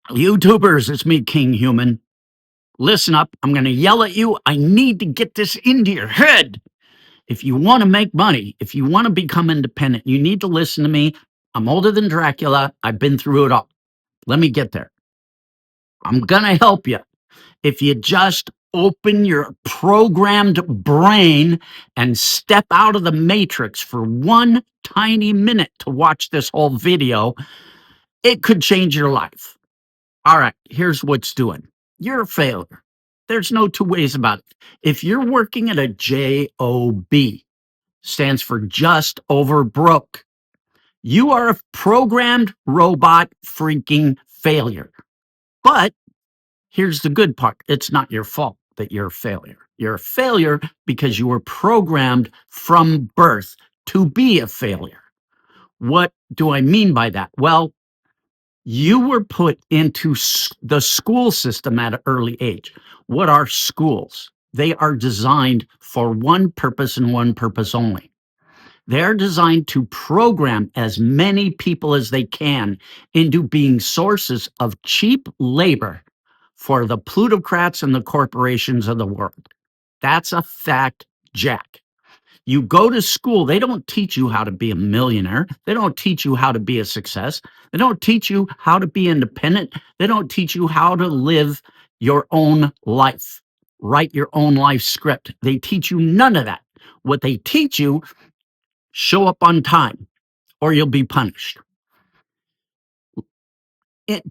YouTubers, it's me, Kinghuman. Listen up. I'm going to yell at you. I need to get this into your head. If you want to make money, if you want to become independent, you need to listen to me. I'm older than Dracula. I've been through it all. Let me get there. I'm going to help you. If you just open your programmed brain and step out of the matrix for 1 tiny minute to watch this whole video, it could change your life. All right, here's what's doing. You're a failure. There's no two ways about it. If you're working at a job, stands for just over broke, you are a programmed robot freaking failure. But here's the good part. It's not your fault that you're a failure. You're a failure because you were programmed from birth to be a failure. What do I mean by that? Well, you were put into the school system at an early age. What are schools? They are designed for one purpose and one purpose only. They're designed to program as many people as they can into being sources of cheap labor for the plutocrats and the corporations of the world. That's a fact, Jack. You go to school, they don't teach you how to be a millionaire. They don't teach you how to be a success. They don't teach you how to be independent. They don't teach you how to live your own life, write your own life script. They teach you none of that. What they teach you, show up on time or you'll be punished.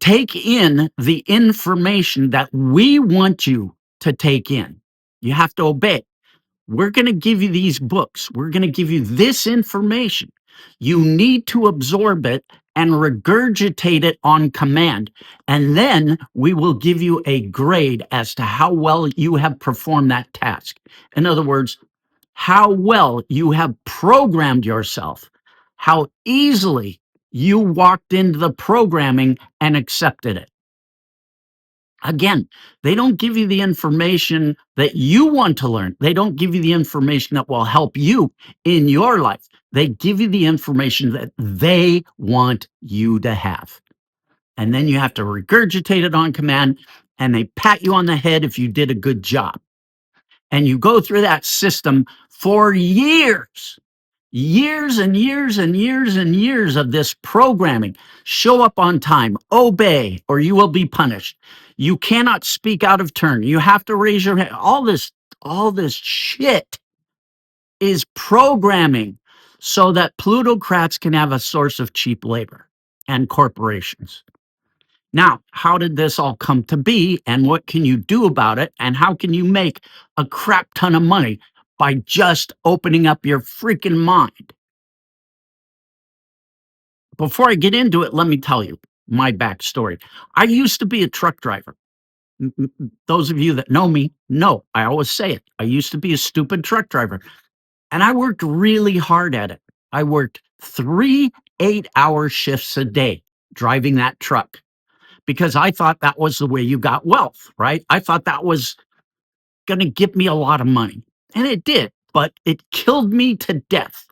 Take in the information that we want you to take in. You have to obey. We're going to give you these books. We're going to give you this information. You need to absorb it and regurgitate it on command. And then we will give you a grade as to how well you have performed that task. In other words, how well you have programmed yourself, how easily you walked into the programming and accepted it. Again, they don't give you the information that you want to learn. They don't give you the information that will help you in your life. They give you the information that they want you to have. And then you have to regurgitate it on command, and they pat you on the head if you did a good job. And you go through that system for years. Years and years and years and years of this programming. Show up on time, obey, or you will be punished. You cannot speak out of turn. You have to raise your hand. All this shit is programming so that plutocrats can have a source of cheap labor and corporations. Now, how did this all come to be, and what can you do about it, and how can you make a crap ton of money by just opening up your freaking mind? Before I get into it, let me tell you my backstory. I used to be a truck driver. Those of you that know me know I always say it. I used to be a stupid truck driver, and I worked really hard at it. I worked 3 8-hour shifts a day driving that truck because I thought that was the way you got wealth, right? I thought that was going to give me a lot of money, and it did, but it killed me to death.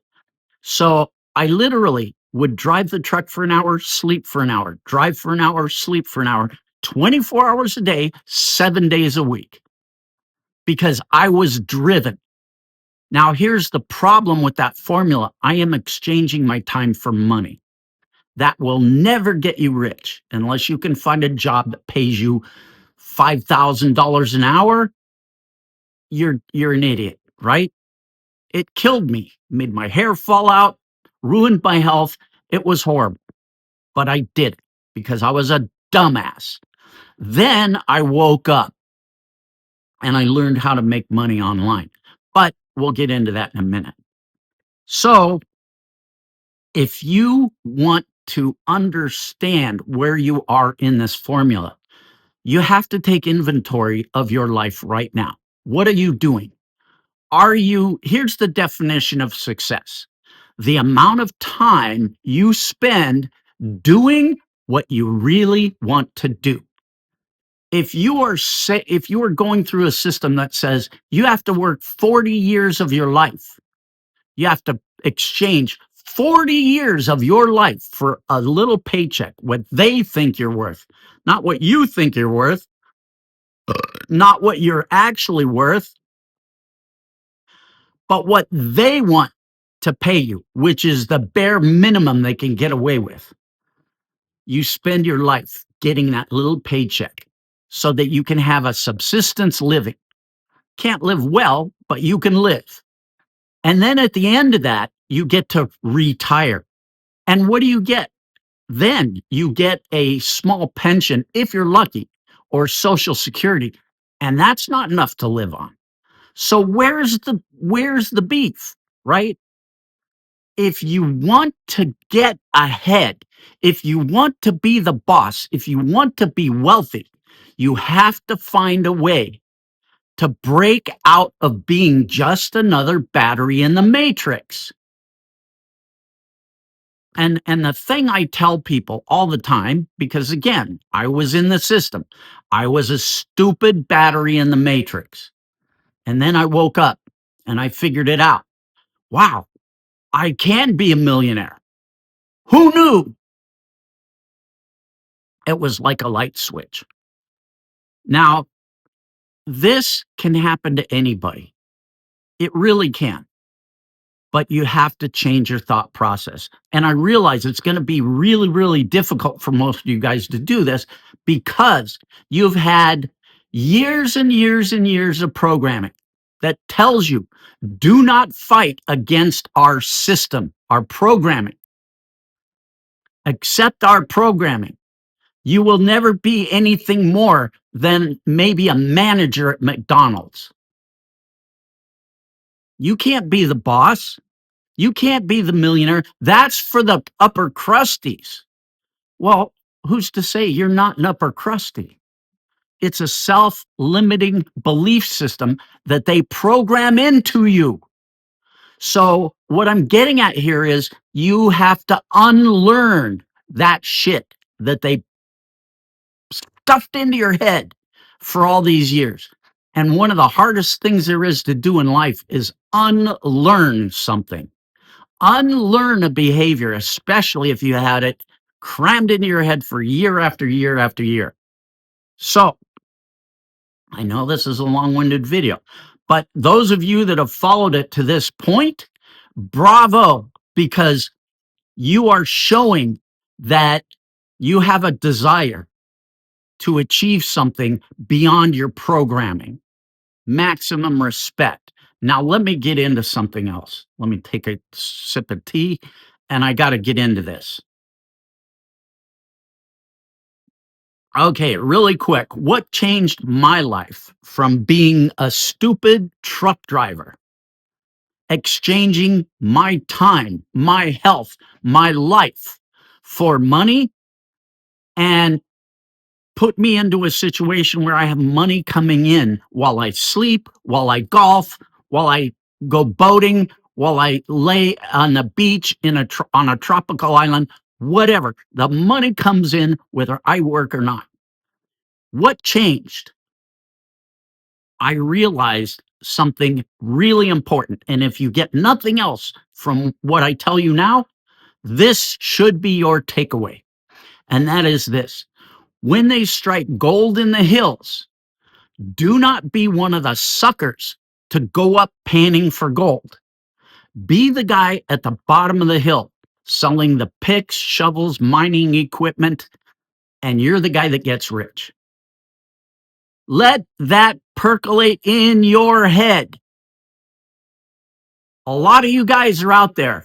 So I literally would drive the truck for an hour, sleep for an hour, drive for an hour, sleep for an hour, 24 hours a day, 7 days a week, because I was driven. Now, here's the problem with that formula. I am exchanging my time for money. That will never get you rich unless you can find a job that pays you $5,000 an hour. You're an idiot, right? It killed me, made my hair fall out, ruined my health. It was horrible, but I did it because I was a dumbass. Then I woke up and I learned how to make money online, but we'll get into that in a minute. So if you want to understand where you are in this formula, you have to take inventory of your life right now. What are you doing? Here's the definition of success: the amount of time you spend doing what you really want to do. If you are going through a system that says you have to work 40 years of your life, you have to exchange 40 years of your life for a little paycheck, what they think you're worth, not what you think you're worth, not what you're actually worth, but what they want to pay you, which is the bare minimum they can get away with. You spend your life getting that little paycheck so that you can have a subsistence living. Can't live well, but you can live. And then at the end of that, you get to retire. And what do you get? Then you get a small pension if you're lucky, or social security, and that's not enough to live on. So where's the beef, right? If you want to get ahead, if you want to be the boss, if you want to be wealthy, you have to find a way to break out of being just another battery in the matrix. And the thing I tell people all the time, because again, I was in the system. I was a stupid battery in the matrix. And then I woke up and I figured it out. Wow, I can be a millionaire. Who knew? It was like a light switch. Now, this can happen to anybody. It really can. But you have to change your thought process. And I realize it's going to be really, really difficult for most of you guys to do this because you've had years and years and years of programming that tells you do not fight against our system, our programming. Accept our programming. You will never be anything more than maybe a manager at McDonald's. You can't be the boss. You can't be the millionaire. That's for the upper crusties. Well, who's to say you're not an upper crusty? It's a self limiting belief system that they program into you. So, what I'm getting at here is you have to unlearn that shit that they stuffed into your head for all these years. And one of the hardest things there is to do in life is unlearn something. Unlearn a behavior, especially if you had it crammed into your head for year after year after year. So, I know this is a long winded video, but those of you that have followed it to this point, bravo, because you are showing that you have a desire to achieve something beyond your programming. Maximum respect. Now, let me get into something else. Let me take a sip of tea, and I got to get into this. Okay, really quick. What changed my life from being a stupid truck driver, exchanging my time, my health, my life for money, and put me into a situation where I have money coming in while I sleep, while I golf, while I go boating, while I lay on the beach on a tropical island, whatever. The money comes in whether I work or not. What changed? I realized something really important. And if you get nothing else from what I tell you now, this should be your takeaway. And that is this: when they strike gold in the hills, do not be one of the suckers to go up panning for gold. Be the guy at the bottom of the hill selling the picks, shovels, mining equipment, and you're the guy that gets rich. Let that percolate in your head. A lot of you guys are out there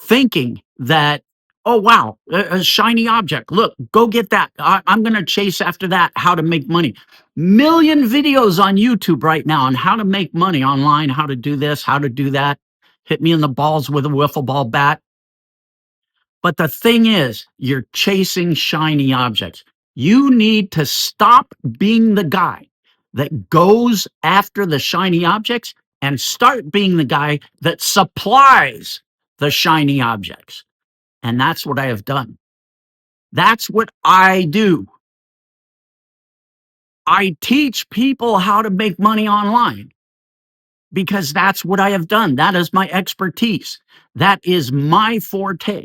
thinking that, oh, wow, a shiny object. Look, go get that. I'm going to chase after that. How to make money. Million videos on YouTube right now on how to make money online, how to do this, how to do that. Hit me in the balls with a wiffle ball bat. But the thing is, you're chasing shiny objects. You need to stop being the guy that goes after the shiny objects and start being the guy that supplies the shiny objects. And that's what I have done. That's what I do. I teach people how to make money online. because that's what I have done. That is my expertise. That is my forte.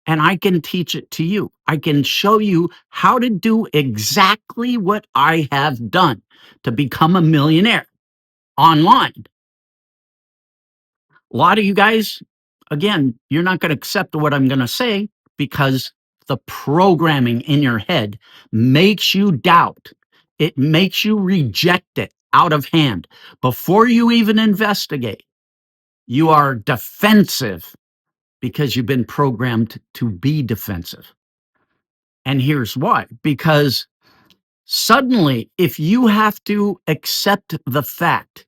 And I can teach it to you. I can show you how to do exactly what I have done to become a millionaire online. A lot of you guys, again, you're not going to accept what I'm going to say because the programming in your head makes you doubt. It makes you reject it out of hand. Before you even investigate, you are defensive because you've been programmed to be defensive. And here's why: because suddenly, if you have to accept the fact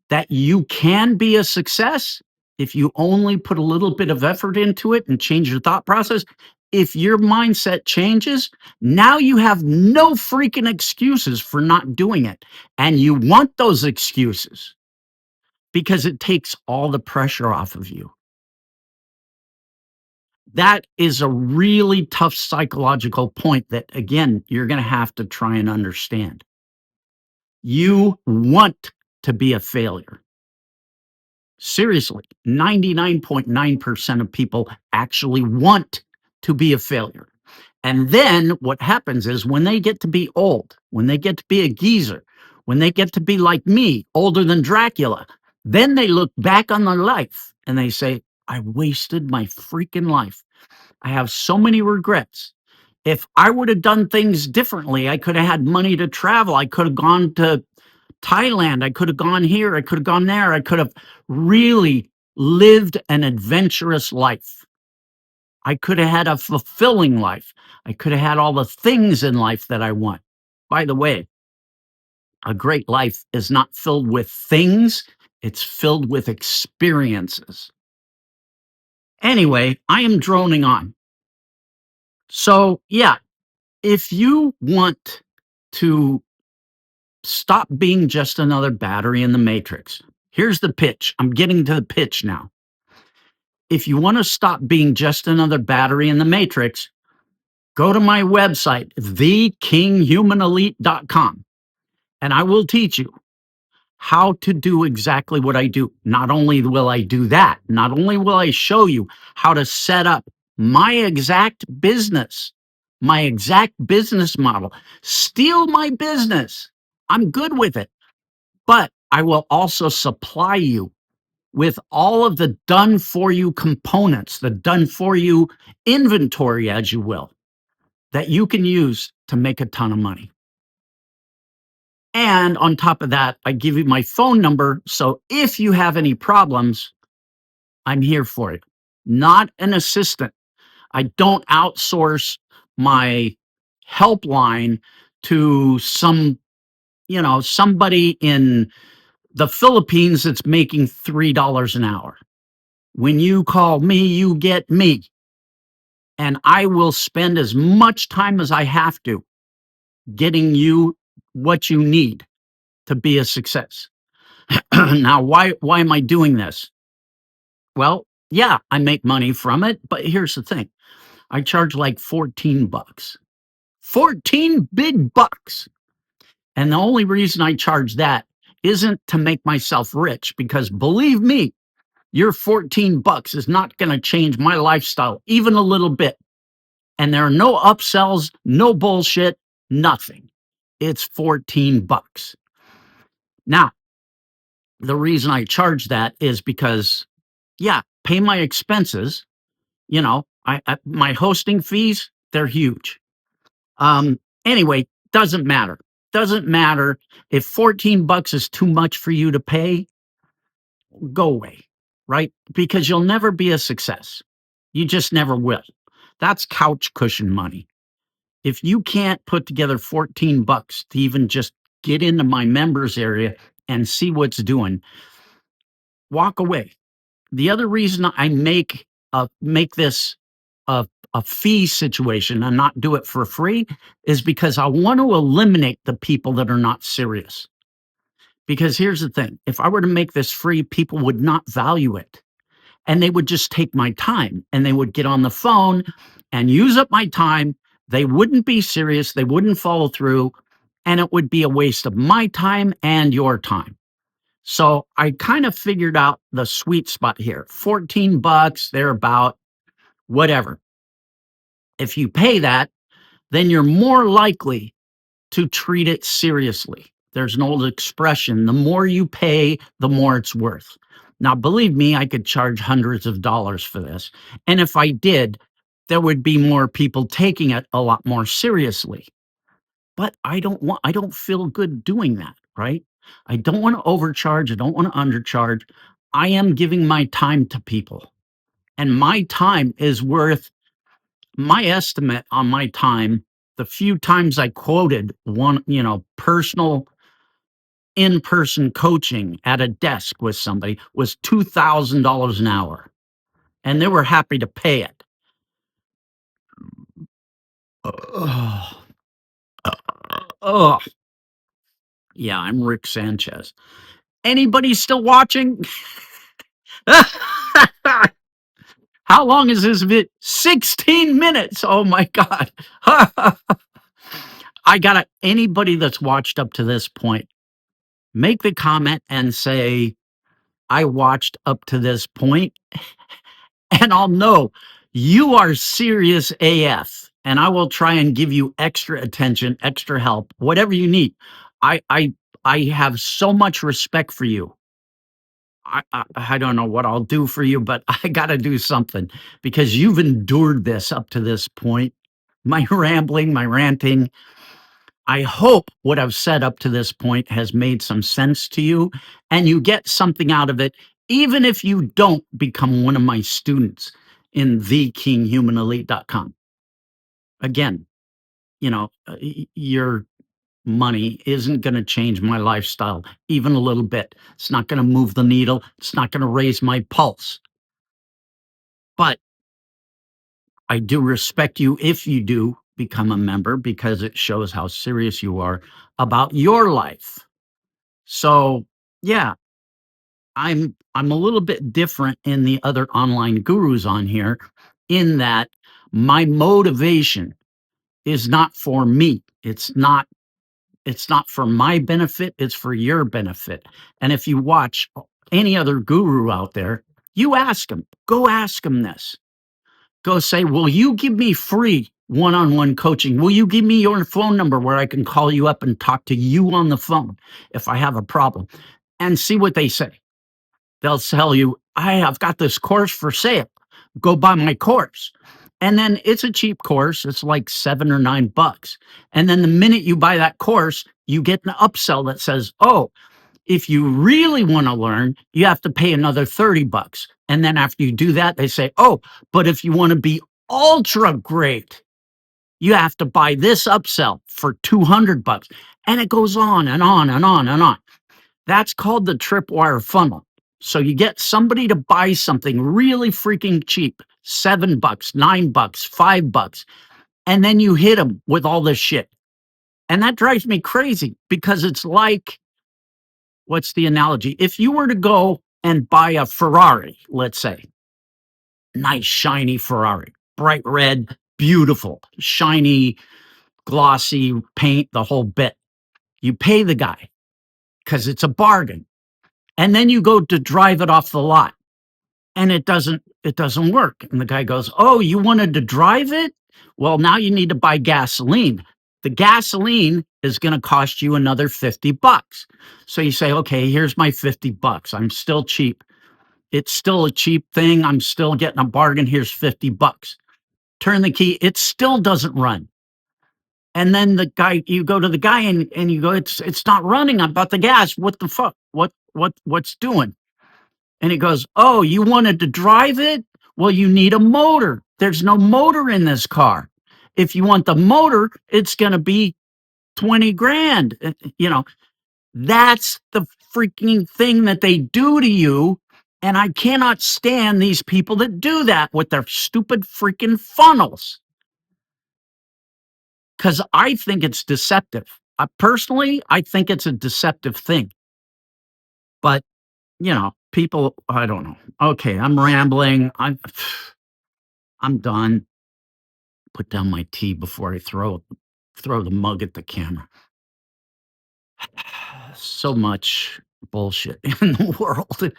that you can be a success, if you only put a little bit of effort into it and change your thought process, if your mindset changes, now you have no freaking excuses for not doing it. And you want those excuses because it takes all the pressure off of you. That is a really tough psychological point that, again, you're going to have to try and understand. You want to be a failure. Seriously, 99.9% of people actually want to be a failure. And then what happens is when they get to be old, when they get to be a geezer, when they get to be like me, older than Dracula, then they look back on their life and they say, I wasted my freaking life. I have so many regrets. If I would have done things differently, I could have had money to travel. I could have gone to Thailand. I could have gone here. I could have gone there. I could have really lived an adventurous life. I could have had a fulfilling life. I could have had all the things in life that I want. By the way, a great life is not filled with things, it's filled with experiences. Anyway, I am droning on. So, yeah, if you want to stop being just another battery in the matrix, here's the pitch. I'm getting to the pitch now. If you want to stop being just another battery in the matrix, go to my website, thekinghumanelite.com, and I will teach you how to do exactly what I do. Not only will I do that, not only will I show you how to set up my exact business model, steal my business. I'm good with it. But I will also supply you with all of the done for you components, the done for you inventory, as you will, that you can use to make a ton of money. And on top of that, I give you my phone number. So if you have any problems, I'm here for you. Not an assistant. I don't outsource my helpline to somebody in the Philippines that's making $3 an hour. When you call me, you get me. And I will spend as much time as I have to getting you what you need to be a success. Now, why am I doing this? Well, yeah, I make money from it, but here's the thing. I charge like 14 bucks. 14 big bucks. And the only reason I charge that isn't to make myself rich, because believe me, your 14 bucks is not going to change my lifestyle even a little bit. And there are no upsells, no bullshit, nothing. It's 14 bucks. Now, the reason I charge that is because, yeah, pay my expenses. My hosting fees, they're huge. Anyway, doesn't matter. Doesn't matter if 14 bucks is too much for you to pay, go away, right? Because you'll never be a success. You just never will. That's couch cushion money. If you can't put together 14 bucks to even just get into my members area and see what's doing, walk away. The other reason I make this a fee situation and not do it for free is because I want to eliminate the people that are not serious. Because here's the thing: if I were to make this free, people would not value it. And they would just take my time and they would get on the phone and use up my time. They wouldn't be serious, they wouldn't follow through, and it would be a waste of my time and your time. So I kind of figured out the sweet spot here. 14 bucks, they're about whatever. If you pay that, then you're more likely to treat it seriously. There's an old expression, the more you pay, the more it's worth. Now, believe me, I could charge hundreds of dollars for this. And if I did, there would be more people taking it a lot more seriously. But I don't feel good doing that, right? I don't want to overcharge. I don't want to undercharge. I am giving my time to people, and my time is worth my estimate on my time. The few times I quoted one, personal in-person coaching at a desk with somebody was $2,000 an hour, and they were happy to pay it. Oh, oh, yeah, I'm Rick Sanchez. Anybody still watching? How long is this vid? 16 minutes. Oh my God. I gotta, anybody that's watched up to this point, make the comment and say, I watched up to this point, and I'll know you are serious AF. And I will try and give you extra attention, extra help, whatever you need. I I I have so much respect for you. I don't know what I'll do for you, but I got to do something because you've endured this up to this point. My rambling, my ranting. I hope what I've said up to this point has made some sense to you and you get something out of it, even if you don't become one of my students in thekinghumanelite.com. Again, your money isn't going to change my lifestyle even a little bit. It's not going to move the needle. It's not going to raise my pulse. But I do respect you if you do become a member because it shows how serious you are about your life. So, yeah, I'm a little bit different in the other online gurus on here in that my motivation is not for me. It's not for my benefit, it's for your benefit. And if you watch any other guru out there, you ask them, go ask them this. Go say, will you give me free one-on-one coaching? Will you give me your phone number where I can call you up and talk to you on the phone if I have a problem? And see what they say. They'll tell you, I've got this course for sale. Go buy my course. And then it's a cheap course. It's like 7 or 9 bucks. And then the minute you buy that course, you get an upsell that says, oh, if you really want to learn, you have to pay another 30 bucks. And then after you do that, they say, oh, but if you want to be ultra great, you have to buy this upsell for 200 bucks. And it goes on and on and on and on. That's called the tripwire funnel. So you get somebody to buy something really freaking cheap, 7 bucks, 9 bucks, 5 bucks, and then you hit them with all this shit. And that drives me crazy because it's like, what's the analogy? If you were to go and buy a Ferrari, let's say, nice, shiny Ferrari, bright red, beautiful, shiny, glossy paint, the whole bit. You pay the guy because it's a bargain. And then you go to drive it off the lot and it doesn't work. And the guy goes, oh, you wanted to drive it? Well, now you need to buy gasoline. The gasoline is going to cost you another 50 bucks. So you say, okay, here's my 50 bucks. I'm still cheap. It's still a cheap thing. I'm still getting a bargain. Here's 50 bucks. Turn the key. It still doesn't run. And then you go to the guy and you go, it's not running. I bought the gas. What the fuck? What's doing? And he goes, oh, you wanted to drive it? Well, you need a motor. There's no motor in this car. If you want the motor, it's going to be 20 grand. That's the freaking thing that they do to you. And I cannot stand these people that do that with their stupid freaking funnels because I think it's deceptive. Personally, I think it's a deceptive thing. But, people, I don't know. Okay, I'm rambling. I'm done. Put down my tea before I throw the mug at the camera. So much bullshit in the world.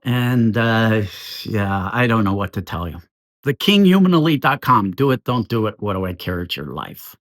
And, yeah, I don't know what to tell you. The kinghumanelite.com. Do it, don't do it. What do I care? It's your life.